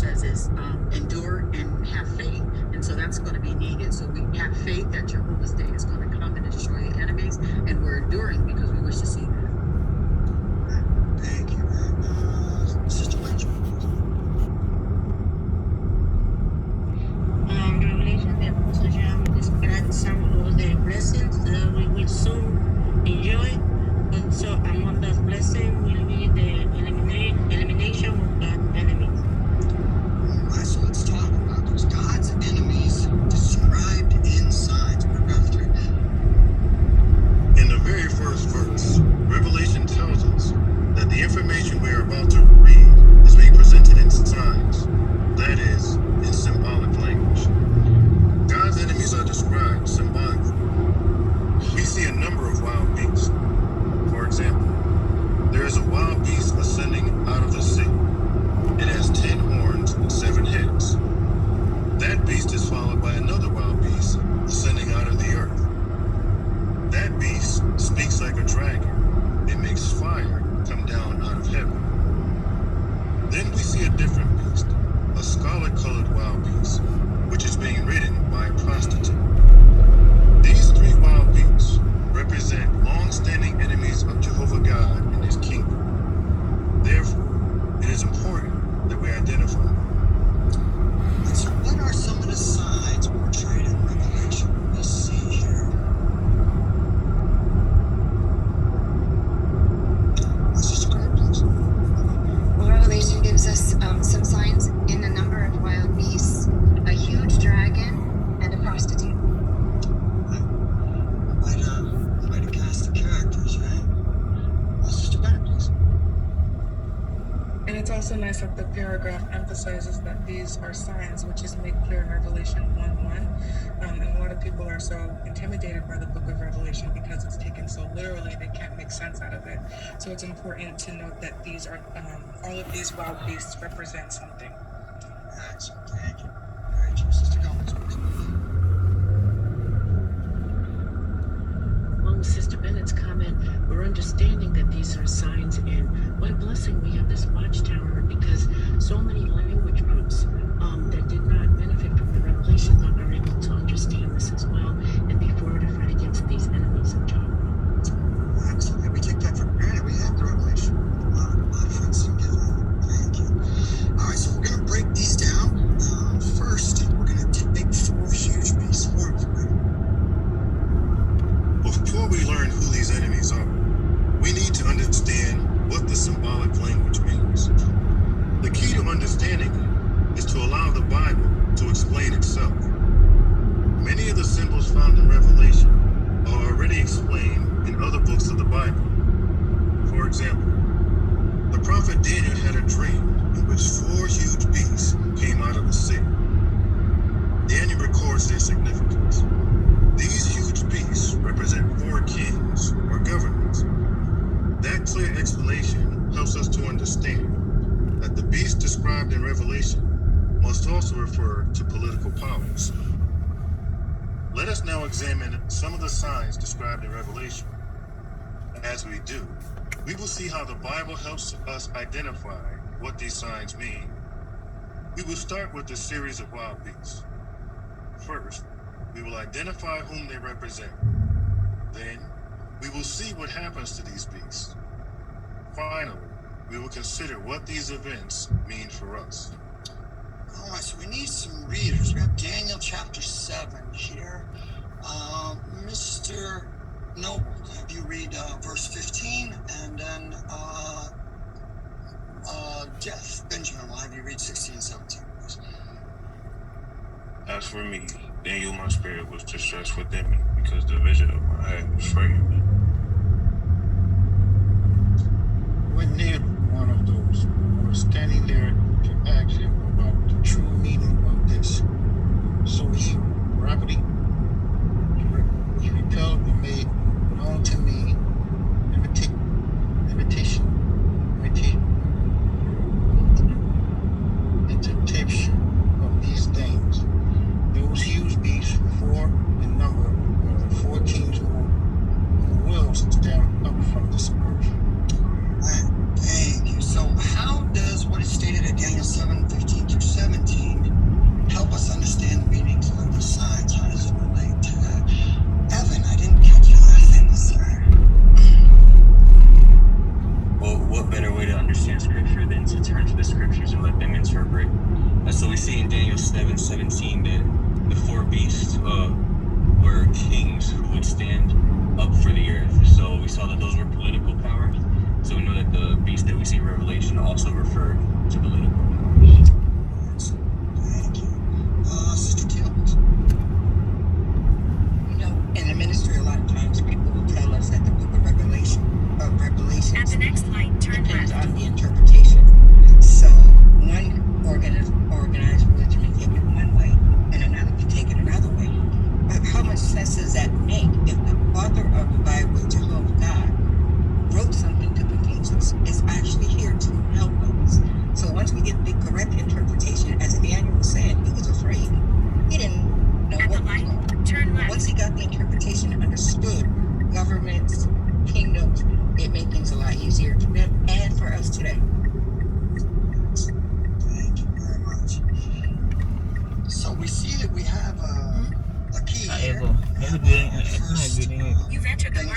says is endure and have faith. And so that's going to be needed. So we have faith that Jehovah's Day is going to come and destroy the enemies, and we're enduring because we wish to see that. Thank you. Sister Rachel. Revelation, the Apostle John described some of the blessings that we will soon enjoy. But so among those blessings will be the elimination of God's enemies. All right, so let's talk about those God's enemies described in signs. Paragraph 3. In the very first verse, Revelation tells us that the information we are about to read is being presented in signs, that is, in symbolic language. God's enemies are described symbolically. We see a number of wild beasts. For example, there is a wild beast ascending out of the sea. It has 10 horns and 7 heads. That beast is followed by another wild beast ascending out of the earth. That beast speaks like a dragon. It makes fire come down out of heaven. Then we see a different beast, a scarlet-colored wild beast, which is being ridden by a prostitute. These 3 wild beasts represent long-standing enemies of Jehovah God and his kingdom. Therefore, it is important that we identify them. So what are some of the signs portrayed in Revelation we see here? Sister Grant, please. Well, Revelation gives us some signs in a number of wild beasts, a huge dragon, and a prostitute. Quite a cast of characters, right? Sister Bennett, please. And it's also nice that the paragraph emphasizes that these are signs, which is made clear in Revelation 1:1. And a lot of people are so intimidated by the book of Revelation because it's taken so literally, they can't make sense out of it. So it's important to note that these are, all of these wild beasts represent something. Excellent, thank you. Very true. Sister Gomez, please. Along with Sister Bennett's comment, we're understanding that these are signs, and what a blessing we have this watchtower, because so many language groups that did not benefit from the revelation are able to understand this as well and be fortified against these enemies of Jehovah. Excellent. We take that for granted. We have the revelation. A lot of friends didn't get that. Thank you. All right, so we're going to break these down. First, we're going to take 4 huge beasts. Before we learn who these enemies are, we need to understand what the symbolic language means. The key to understanding it is to allow the Bible to explain itself. Many of the symbols found in Revelation are already explained in other books of the Bible. For example, the prophet Daniel had a dream in which 4 huge beasts came out of the sea. Daniel records their significance. These huge beasts represent 4 kings or governments. That clear explanation helps us to understand that the beast described in Revelation must also refer to political powers. Let us now examine some of the signs described in Revelation. As we do, we will see how the Bible helps us identify what these signs mean. We will start with the series of wild beasts. First, we will identify whom they represent. Then, we will see what happens to these beasts. Finally, we will consider what these events mean for us. All right, so we need some readers. We have Daniel chapter 7 here. Mr. Noble, have you read verse 15, and then Jeff Benjamin will have you read 16 and 17, please. As for me, Daniel, my spirit was distressed within me, because the vision of my head was framed. When near one of those who were standing there to ask him about the true meaning of this. So he rapidly repelled and made known to me interpretation of these things. Those huge beasts, 4 in number, were the 4 kings who will stand up from this earth. Thank you. So how does what is stated at Daniel 7:15 through 17 So we see in Daniel 7:17 that the four beasts were kings who would stand up for the earth. So we saw that those were political powers. So we know that the beast that we see in Revelation also referred to political powers. Thank you. Sister Talbot. You know, in the ministry, a lot of times people will tell us that the book of Revelation At the next light, turn depends left. on the interpretation. So one organized religion may take it one way and another can take it another way. But how much sense does that make if the author of the Bible, Jehovah God, wrote something to confuse us? It's actually here to help us. So once we get the correct interpretation, as Daniel was saying, he was afraid. He didn't know At what the was light, going on. turn left. Once he got the interpretation and understood governments, kingdoms, it made things a lot easier for them and for us today. Thank you very much. So we see that we have a key here. We have our first You've entered the thing